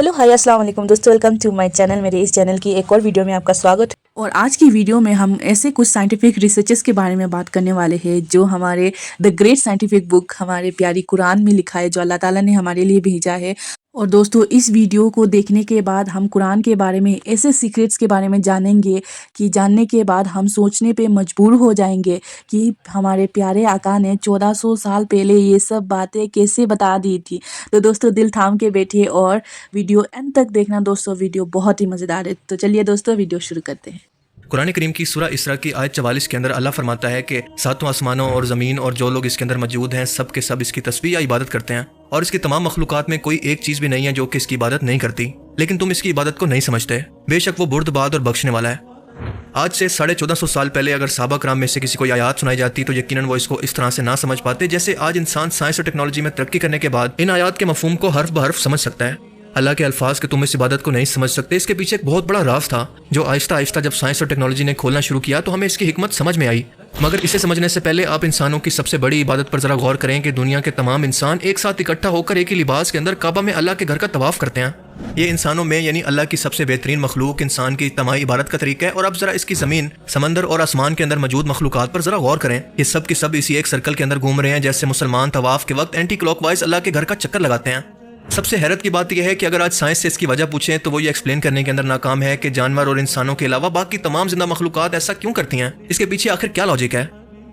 Hello hi अस्सलाम वालेकुम दोस्तों, वेलकम टू माय चैनल। मेरे इस चैनल की एक और वीडियो में आपका स्वागत है। और आज की वीडियो में हम ऐसे कुछ साइंटिफिक रिसर्चेस के बारे में बात करने वाले हैं जो हमारे द ग्रेट साइंटिफिक बुक हमारे प्यारी कुरान में लिखा है, जो अल्लाह ताला ने हमारे लिए भेजा है। और दोस्तों, इस वीडियो को देखने के बाद हम कुरान के बारे में ऐसे सीक्रेट्स के बारे में जानेंगे कि जानने के बाद हम सोचने पे मजबूर हो जाएंगे कि हमारे प्यारे आका ने 1400 साल पहले ये सब बातें कैसे बता दी थी। तो दोस्तों, दिल थाम के बैठिए और वीडियो एंड तक देखना दोस्तों, वीडियो बहुत ही मज़ेदार है। तो चलिए दोस्तों, वीडियो शुरू करते हैं। कुरान करीम की सूरह इसरा की आयत 44 के अंदर अल्लाह फरमाता है कि सातों आसमानों और ज़मीन और जो लोग इसके अंदर मौजूद हैं सब के सब इसकी तस्बीह या इबादत करते हैं, और इसकी तमाम मखलूक़ात में कोई एक चीज़ भी नहीं है जो कि इसकी इबादत नहीं करती, लेकिन तुम इसकी इबादत को नहीं समझते। बेशक वो बुर्दबाद और बख्शने वाला है। आज से 1450 साल पहले अगर सहाबा कराम में से किसी को आयत सुनाई जाती तो यकीनन वो इसको इस तरह से ना समझ पाते जैसे आज इंसान साइंस और टेक्नोलॉजी में तरक्की करने के बाद इन आयत के मफहूम को हर्फ ब हर्फ समझ सकता है। अल्लाह के अल्फाज के तुम इस इबादत को नहीं समझ सकते, इसके पीछे एक बहुत बड़ा राज था जो आहिस्ता आहिस्ता जब साइंस और टेक्नोलॉजी ने खोलना शुरू किया तो हमें इसकी हिकमत समझ में आई। मगर इसे समझने से पहले आप इंसानों की सबसे बड़ी इबादत पर जरा गौर करें कि दुनिया के तमाम इंसान एक साथ इकट्ठा होकर एक ही लिबास के अंदर काबा में अल्लाह के घर का तवाफ करते हैं। ये इंसानों में यानी अल्लाह की सबसे बेहतरीन मखलूक इंसान की तमाही इबादत का तरीका है। और अब जरा इसकी ज़मीन, समंदर और आसमान के अंदर मौजूद मखलूकात पर जरा गौर करें। ये सब के सब इसी एक सर्कल के अंदर घूम रहे हैं, जैसे मुसलमान तवाफ के वक्त एंटी क्लॉकवाइज अल्लाह के घर का चक्कर लगाते हैं। सबसे हैरत की बात यह है कि अगर आज साइंस से इसकी वजह पूछें तो वो ये एक्सप्लेन करने के अंदर नाकाम है कि जानवर और इंसानों के अलावा बाकी तमाम जिंदा मखलूकात ऐसा क्यों करती हैं, इसके पीछे आखिर क्या लॉजिक है।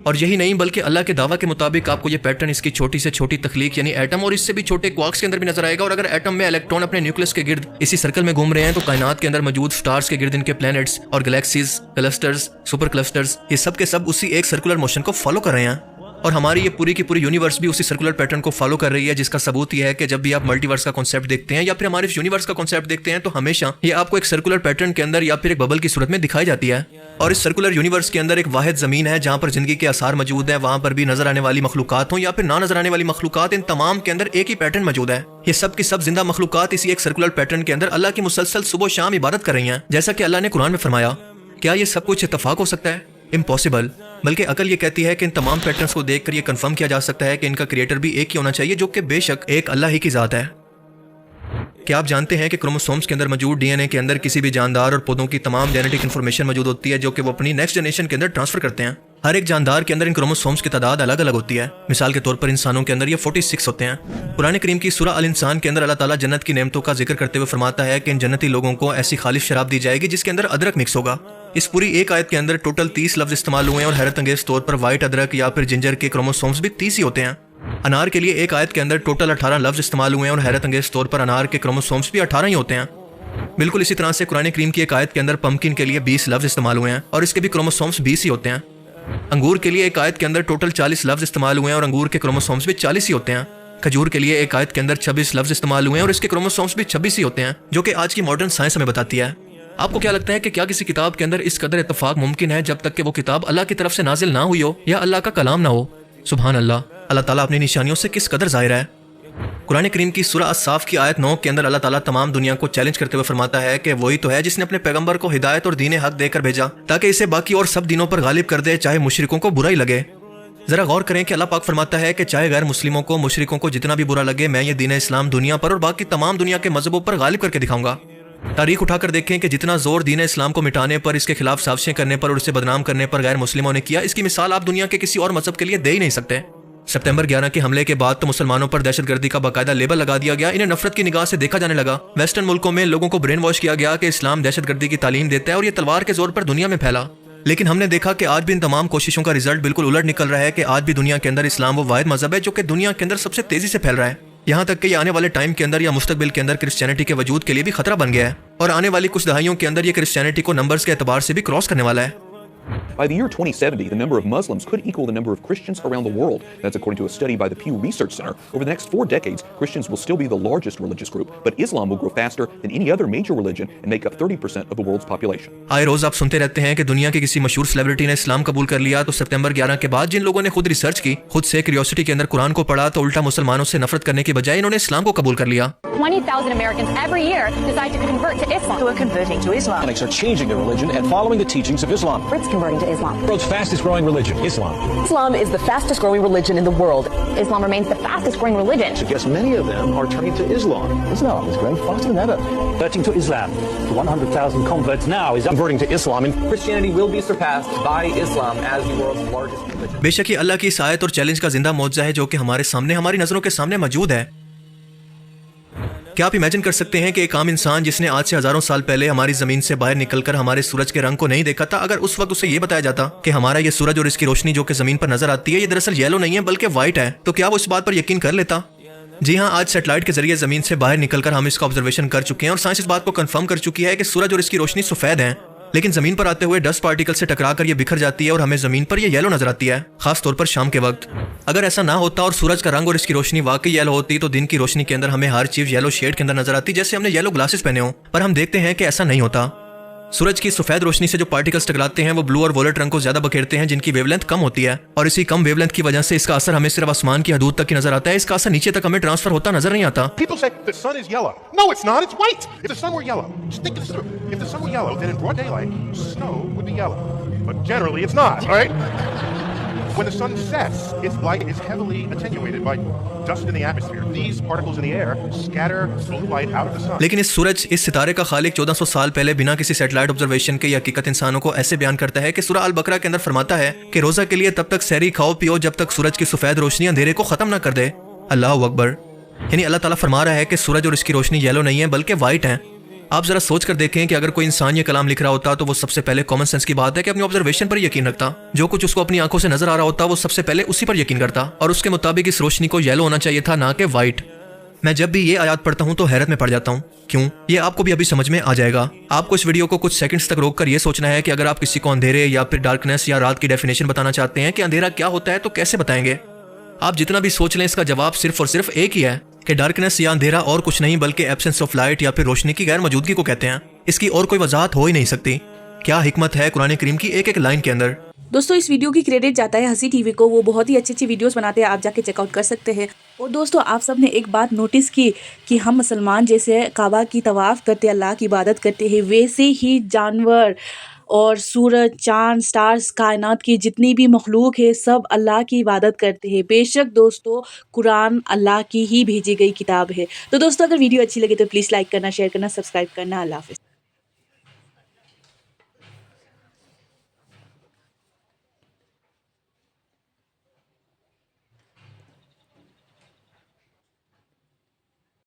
और यही नहीं बल्कि अल्लाह के दावा के मुताबिक आपको ये पैटर्न इसकी छोटी से छोटी तख्लीक यानी एटम और इससे भी छोटे क्वार्क्स के अंदर भी नजर आएगा। और अगर एटम में इलेक्ट्रॉन अपने न्यूक्लियस के गिर्द इसी सर्कल में घूम रहे हैं तो कायनात के अंदर मौजूद स्टार्स के गिर्द इनके प्लैनेट्स और गैलेक्सीज, क्लस्टर्स, सुपर क्लस्टर्स, ये सब के सब उसी एक सर्कुलर मोशन को फॉलो कर रहे हैं। और हमारी ये पूरी की पूरी यूनिवर्स भी उसी सर्कुलर पैटर्न को फॉलो कर रही है, जिसका सबूत यह है कि जब भी आप मल्टीवर्स का कॉन्सेप्ट देखते हैं या फिर हमारे यूनिवर्स का कॉन्सेप्ट देखते हैं तो हमेशा ये आपको एक सर्कुलर पैटर्न के अंदर या फिर एक बबल की सूरत में दिखाई जाती है। और इस सर्कुलर यूनिवर्स के अंदर एक वाहिद ज़मीन है जहाँ पर जिंदगी के आसार मौजूद है। वहाँ पर भी नजर आने वाली मखलूकात हो या फिर ना नजर आने वाली मखलूकात, इन तमाम के अंदर एक ही पैटर्न मौजूद है। ये सब की सब जिंदा मखलूकात इसी एक सर्कुलर पैटर्न के अंदर अल्लाह की मुसलसल सुबह शाम इबादत कर रही हैं, जैसा कि अल्लाह ने कुरान में फरमाया। क्या ये सब कुछ इत्तफाक हो सकता है? इम्पॉसिबल। बल्कि अकल ये कहती है कि इन तमाम पैटर्न्स को देखकर ये कंफर्म किया जा सकता है कि इनका क्रिएटर भी एक ही होना चाहिए, जो कि बेशक एक अल्लाह ही की जात है। क्या आप जानते हैं कि क्रोमोसोम्स के अंदर मौजूद डीएनए के अंदर किसी भी जानदार और पौधों की तमाम जेनेटिक इन्फॉर्मेशन मौजूद होती है जो कि वो अपनी नेक्स्ट जनरेशन के अंदर ट्रांसफर करते हैं। हर एक जानदार के अंदर इन क्रोमोसोम्स की तादाद अलग अलग होती है। मिसाल के तौर पर इंसानों के अंदर ये 46 होते हैं। कुरान करीम की सूरह अल इंसान के अंदर अल्लाह ताला जन्नत की नेमतों का जिक्र करते हुए फरमाता है कि इन जन्नती लोगों को ऐसी खालिश शराब दी जाएगी जिसके अंदर अदरक मिक्स होगा। इस पूरी एक आयत के अंदर टोटल 30 लफ्ज इस्तेमाल हुए हैं और हैरत अंगेज तौर पर व्हाइट अदरक या फिर जिंजर के क्रोमोसोम्स भी 30 ही होते हैं। अनार के लिए एक आयत के अंदर टोटल 18 लफ्ज इस्तेमाल हुए हैं और हैरत अंगेज तौर पर अनार के क्रोमोसोम्स भी 18 ही होते हैं। बिल्कुल इसी तरह से कुरान करीम की एक आयत के अंदर पंपकिन के लिए 20 लफ्ज इस्तेमाल हुए हैं और इसके भी क्रोमोसोम्स 20 ही होते हैं। अंगूर के लिए एक आयत के अंदर टोटल 40 लफ्ज इस्तेमाल हुए हैं और अंगूर के क्रोमोसोम्स भी 40 ही होते हैं। खजूर के लिए एक आयत के अंदर 26 लफ्ज इस्तेमाल हुए हैं और इसके क्रोमोसोम्स भी 26 ही होते हैं, जो कि आज की मॉडर्न साइंस हमें बताती है। आपको क्या लगता है कि क्या किसी किताब के अंदर इस कदर इत्तफाक मुमकिन है जब तक कि वो किताब अल्लाह की तरफ से नाजिल ना हुई हो या अल्लाह का कलाम ना हो? सुभान अल्लाह, अल्लाह ताला अपनी निशानियों से किस कदर ज़ाहिर है। कुरान करीम की सूरह अस-साफ की आयत 9 के अंदर अल्लाह ताला तमाम दुनिया को चैलेंज करते हुए फरमाता है कि वही तो है जिसने अपने पैगंबर को हिदायत और दीन हक देकर भेजा ताकि इसे बाकी और सब दिनों पर गालिब कर दे, चाहे मुशरिकों को बुरा ही लगे। जरा गौर करें कि अल्लाह पाक फरमाता है कि चाहे गैर मुस्लिमों को, मुशरिकों को जितना भी बुरा लगे, मैं ये दीन इस्लाम दुनिया पर और बाकी तमाम दुनिया के मजहबों पर गालिब करके दिखाऊंगा। तारीख उठाकर देखें कि जितना जोर दीन इस्लाम को मिटाने पर, इसके खिलाफ साजिशें करने पर और इसे बदनाम करने पर गैर मुस्लिमों ने किया, इसकी मिसाल आप दुनिया के किसी और मजहब के लिए दे ही नहीं सकते। सितंबर 11 के हमले के बाद तो मुसलमानों पर दहशतगर्दी का बाकायदा लेबल लगा दिया गया। इन्हें नफरत की निगाह से देखा जाने लगा। वेस्टर्न मुल्कों में लोगों को ब्रेन वॉश किया गया कि इस्लाम दहशतगर्दी की तालीम देता है और ये तलवार के जोर पर दुनिया में फैला। लेकिन हमने देखा कि आज भी इन तमाम कोशिशों का रिजल्ट बिल्कुल उलट निकल रहा है कि आज भी दुनिया के अंदर इस्लाम वो वाहिद मजहब है जो कि दुनिया के अंदर सबसे तेजी से फैल रहा है। यहाँ तक कि आने वाले टाइम के अंदर या मुस्तकबिल के अंदर क्रिश्चियनिटी के वजूद के लिए भी खतरा बन गया है और आने वाली कुछ दहाइयों के अंदर ये क्रिश्चियनिटी को नंबर्स के एतबार से भी क्रॉस करने वाला है। By the year 2070, the number of Muslims could equal the number of Christians around the world. That's according to a study by the Pew Research Center. Over the next 4 decades, Christians will still be the largest religious group, but Islam will grow faster than any other major religion and make up 30% of the world's population. आए रोज आप सुनते रहते हैं कि दुनिया के किसी मशहूर सेलिब्रिटी ने इस्लाम कबूल कर लिया, तो सितंबर 11 के बाद जिन लोगों ने खुद रिसर्च की, खुद से क्यूरियोसिटी के अंदर कुरान को पढ़ा, तो उल्टा मुसलमानों से नफरत करने के बजाय इन्होंने इस्लाम को कबूल कर लिया। 20,000 Americans every year decide to convert to Islam. Who are converting to Islam. Are changing their religion and following the teachings of Islam. It's converting to Islam. World's fastest growing religion, Islam. Islam is the fastest growing religion in the world. Islam remains the fastest growing religion. Suggests many of them are turning to Islam. Islam is growing faster than ever. Converting to Islam. 100,000 converts now is converting to Islam. And Christianity will be surpassed by Islam as the world's largest religion. बेशक ये अल्लाह की इस आयत और challenge का जिंदा मौजज़ा है जो कि हमारे सामने, हमारी नज़रों के सामने मौजूद है। क्या आप इमेजिन कर सकते हैं कि एक आम इंसान जिसने आज से हजारों साल पहले हमारी जमीन से बाहर निकलकर हमारे सूरज के रंग को नहीं देखा था, अगर उस वक्त उसे ये बताया जाता कि हमारा ये सूरज और इसकी रोशनी जो कि जमीन पर नजर आती है ये दरअसल येलो नहीं है बल्कि व्हाइट है, तो क्या वो इस बात पर यकीन कर लेता? जी हाँ, आज सैटेलाइट के जरिए जमीन से बाहर निकलकर हम इसका ऑब्जर्वेशन कर चुके हैं और साइंस इस बात को कंफर्म कर चुकी है कि सूरज और इसकी रोशनी सफेद है, लेकिन जमीन पर आते हुए डस्ट पार्टिकल से टकराकर ये बिखर जाती है और हमें जमीन पर ये येलो नजर आती है, खास तौर पर शाम के वक्त। अगर ऐसा ना होता और सूरज का रंग और इसकी रोशनी वाकई येलो होती तो दिन की रोशनी के अंदर हमें हर चीज येलो शेड के अंदर नजर आती, जैसे हमने येलो ग्लासेस पहने हो। पर हम देखते हैं कि ऐसा नहीं होता। सूरज की सफेद रोशनी से जो पार्टिकल्स टकराते हैं वो ब्लू और वोलेट रंग को ज्यादा बखेरते हैं, जिनकी वेवलेंथ कम होती है, और इसी कम वेवलेंथ की वजह से इसका असर हमें सिर्फ आसमान की हदूद तक ही नजर आता है, इसका असर नीचे तक हमें ट्रांसफर होता नजर नहीं आता। People say the sun is yellow. No, it's not. It's white. If the sun were yellow, just think this through. If the sun were yellow, then in broad daylight, snow would be yellow. But generally, it's not, right? When the sun sets, its light is heavily attenuated by dust in the atmosphere. These particles in the air scatter blue light out of the sun. लेकिन इस सूरज, इस सितारे का खालिक 1400 साल पहले बिना किसी satellite observation के हकीकत इंसानों को ऐसे बयान करता है कि सूरह अल बकरा के अंदर फरमाता है कि रोजा के लिए तब तक सहरी खाओ पियो जब तक सूरज की सफेद रोशनी अंधेरे को खत्म ना कर दे। अल्लाह अकबर। यानी अल्लाह ताला फरमा रहा है कि सूरज और इसकी रोशनी येलो नहीं है बल्कि व्हाइट है। आप जरा सोच कर देखें कि अगर कोई इंसान ये कलाम लिख रहा होता तो वो सबसे पहले कॉमन सेंस की बात है कि अपनी ऑब्जर्वेशन पर यकीन रखता, जो कुछ उसको अपनी आंखों से नजर आ रहा होता वो सबसे पहले उसी पर यकीन करता, और उसके मुताबिक इस रोशनी को येलो होना चाहिए था, ना कि व्हाइट। मैं जब भी ये आयत पढ़ता हूँ तो हैरत में पड़ जाता हूँ। क्यों? ये आपको भी अभी समझ में आ जाएगा। आपको इस वीडियो को कुछ सेकंड्स तक रोककर ये सोचना है कि अगर आप किसी को अंधेरे या फिर डार्कनेस या रात की डेफिनेशन बताना चाहते हैं कि अंधेरा क्या होता है तो कैसे बताएंगे। आप जितना भी सोच लें इसका जवाब सिर्फ और सिर्फ एक ही है कि डार्कनेस या अंधेरा और कुछ नहीं बल्कि एब्सेंस ऑफ लाइट या फिर रोशनी की गैर मौजूदगी को कहते हैं। इसकी और कोई वजाहत हो ही नहीं सकती। क्या हिकमत है कुरान करीम की एक एक लाइन के अंदर। दोस्तों इस वीडियो की क्रेडिट जाता है हंसी टीवी को, वो बहुत ही अच्छी अच्छी वीडियोस बनाते हैं, आप जाके चेकआउट कर सकते हैं। और दोस्तों आप सब ने एक बात नोटिस की कि हम मुसलमान जैसे काबा की तवाफ़ करते, अल्लाह की इबादत करते हैं, वैसे ही जानवर और सूरज, चांद, स्टार्स, कायनात की जितनी भी मखलूक है सब अल्लाह की इबादत करते हैं। बेशक दोस्तों कुरान अल्लाह की ही भेजी गई किताब है। तो दोस्तों अगर वीडियो अच्छी लगे तो प्लीज़ लाइक करना, शेयर करना, सब्सक्राइब करना। अल्लाह हाफ़िज़।